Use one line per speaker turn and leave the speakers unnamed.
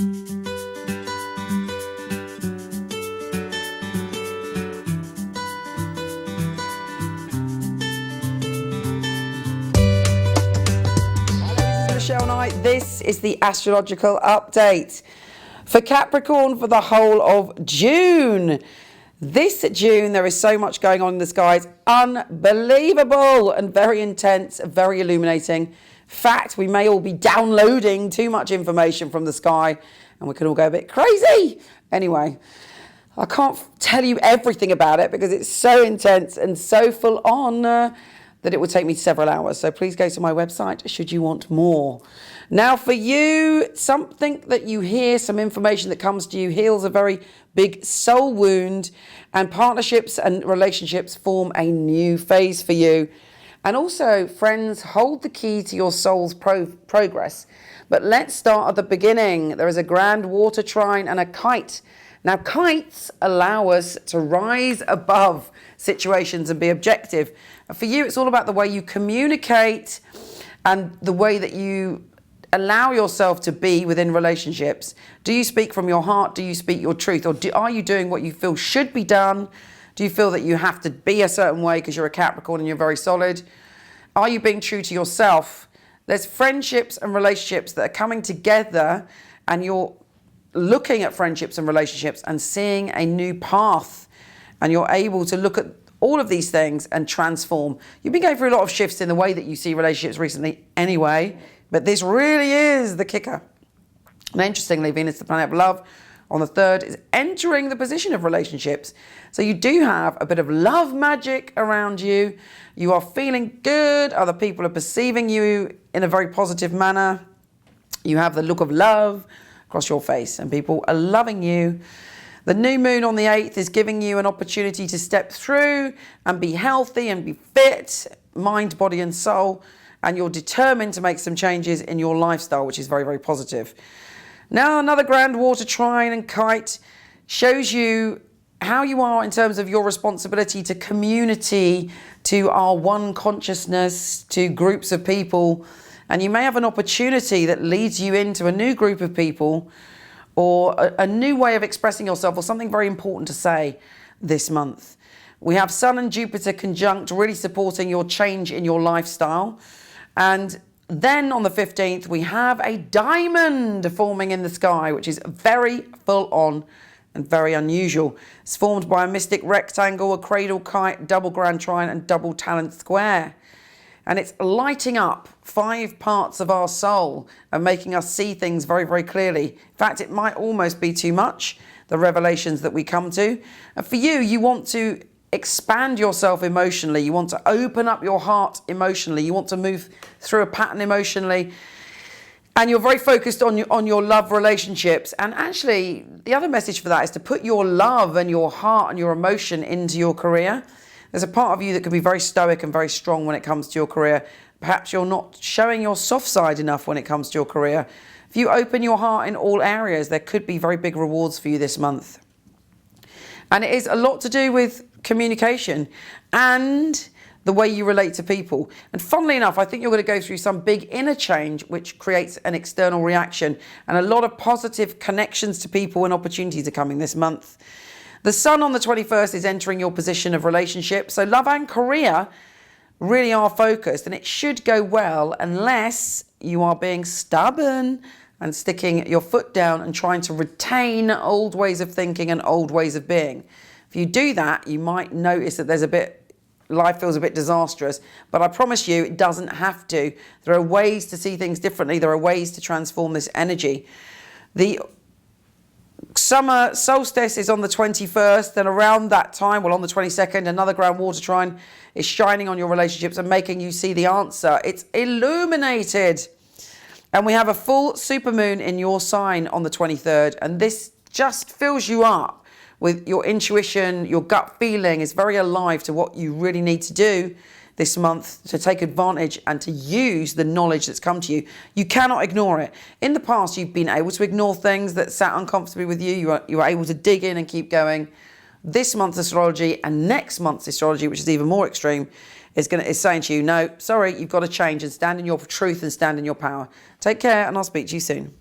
Michele Knight. This is the astrological update for Capricorn for the whole of June. This June, there is so much going on in the skies. Unbelievable and very intense, very illuminating. In fact, we may all be downloading too much information from the sky and we can all go a bit crazy. Anyway, I can't tell you everything about it because it's so intense and so full on that it would take me several hours. So please go to my website should you want more. Now for you, something that you hear, some information that comes to you heals a very big soul wound, and partnerships and relationships form a new phase for you. And also, friends, hold the key to your soul's progress. But let's start at the beginning. There is a grand water trine and a kite. Now, kites allow us to rise above situations and be objective. For you, it's all about the way you communicate and the way that you allow yourself to be within relationships. Do you speak from your heart? Do you speak your truth? Or are you doing what you feel should be done? Do you feel that you have to be a certain way because you're a Capricorn and you're very solid? Are you being true to yourself? There's friendships and relationships that are coming together, and you're looking at friendships and relationships and seeing a new path, and you're able to look at all of these things and transform. You've been going through a lot of shifts in the way that you see relationships recently anyway, but this really is the kicker. And interestingly, Venus, the planet of love, on the 3rd is entering the position of relationships. So you do have a bit of love magic around you. You are feeling good. Other people are perceiving you in a very positive manner. You have the look of love across your face and people are loving you. The new moon on the 8th is giving you an opportunity to step through and be healthy and be fit, mind, body and soul. And you're determined to make some changes in your lifestyle, which is very, very positive. Now, another grand water trine and kite shows you how you are in terms of your responsibility to community, to our one consciousness, to groups of people. And you may have an opportunity that leads you into a new group of people or a new way of expressing yourself, or something very important to say this month. We have Sun and Jupiter conjunct, really supporting your change in your lifestyle. And then on the 15th, we have a diamond forming in the sky, which is very full on and very unusual. It's formed by a mystic rectangle, a cradle kite, double grand trine and double talent square. And it's lighting up 5 parts of our soul and making us see things very, very clearly. In fact, it might almost be too much, the revelations that we come to. And for you, you want to expand yourself emotionally. You want to open up your heart emotionally. You want to move through a pattern emotionally. And you're very focused on your love relationships. And actually, the other message for that is to put your love and your heart and your emotion into your career. There's a part of you that can be very stoic and very strong when it comes to your career. Perhaps you're not showing your soft side enough when it comes to your career. If you open your heart in all areas, there could be very big rewards for you this month. And it is a lot to do with communication and the way you relate to people. And funnily enough, I think you're going to go through some big inner change which creates an external reaction, and a lot of positive connections to people and opportunities are coming this month. The Sun on the 21st is entering your position of relationship. So love and career really are focused, and it should go well unless you are being stubborn and sticking your foot down and trying to retain old ways of thinking and old ways of being. If you do that, you might notice that life feels a bit disastrous, but I promise you it doesn't have to. There are ways to see things differently. There are ways to transform this energy. The summer solstice is on the 21st, and around that time, well, on the 22nd, another grand water trine is shining on your relationships and making you see the answer. It's illuminated. And we have a full supermoon in your sign on the 23rd, and this just fills you up with your intuition. Your gut feeling is very alive to what you really need to do this month to take advantage and to use the knowledge that's come to you. You cannot ignore it. In the past, you've been able to ignore things that sat uncomfortably with you. You were able to dig in and keep going. This month's astrology and next month's astrology, which is even more extreme, is saying to you, no, sorry, you've got to change and stand in your truth and stand in your power. Take care, and I'll speak to you soon.